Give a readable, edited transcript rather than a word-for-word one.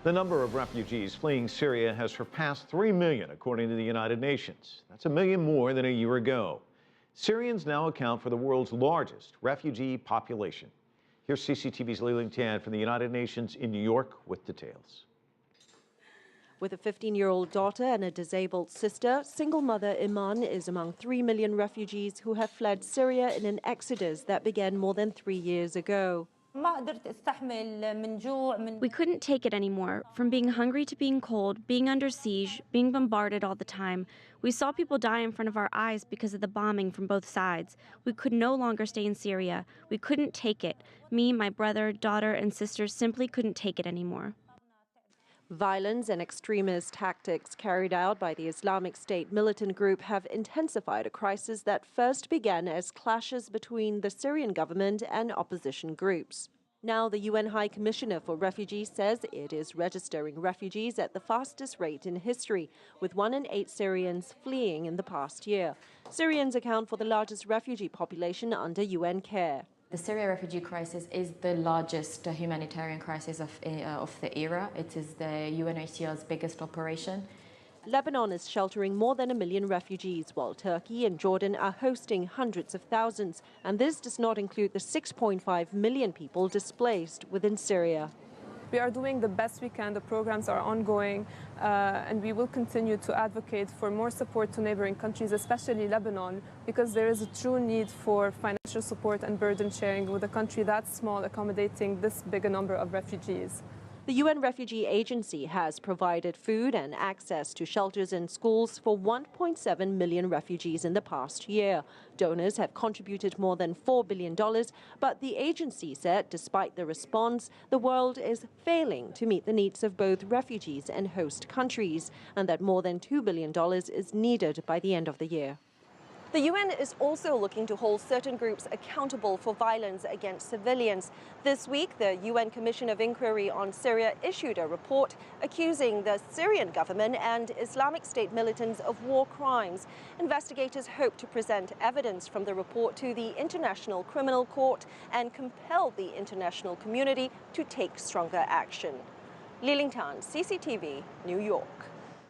The number of refugees fleeing Syria has surpassed 3 million, according to the United Nations. That's a million more than a year ago. Syrians now account for the world's largest refugee population. Here's CCTV's Liling from the United Nations in New York with details. With a 15-year-old daughter and a disabled sister, single mother Iman is among 3 million refugees who have fled Syria in an exodus that began more than 3 years ago. We couldn't take it anymore. From being hungry to being cold, being under siege, being bombarded all the time. We saw people die in front of our eyes because of the bombing from both sides. We could no longer stay in Syria. We couldn't take it. Me, my brother, daughter, and sisters simply couldn't take it anymore. Violence and extremist tactics carried out by the Islamic State militant group have intensified a crisis that first began as clashes between the Syrian government and opposition groups. Now, the UN High Commissioner for Refugees says it is registering refugees at the fastest rate in history, with 1 in 8 Syrians fleeing in the past year. Syrians account for the largest refugee population under UN care. The Syria refugee crisis is the largest humanitarian crisis of the era. It is the UNHCR's biggest operation. Lebanon is sheltering more than 1 million refugees, while Turkey and Jordan are hosting hundreds of thousands. And this does not include the 6.5 million people displaced within Syria. We are doing the best we can. The programs are ongoing, and we will continue to advocate for more support to neighboring countries, especially Lebanon, because there is a true need for financial support and burden sharing with a country that small accommodating this big a number of refugees. The UN Refugee Agency has provided food and access to shelters and schools for 1.7 million refugees in the past year. Donors have contributed more than $4 billion, but the agency said despite the response, the world is failing to meet the needs of both refugees and host countries, and that more than $2 billion is needed by the end of the year. The UN is also looking to hold certain groups accountable for violence against civilians. This week, the UN Commission of Inquiry on Syria issued a report accusing the Syrian government and Islamic State militants of war crimes. Investigators hope to present evidence from the report to the International Criminal Court and compel the international community to take stronger action. Liling, CCTV, New York.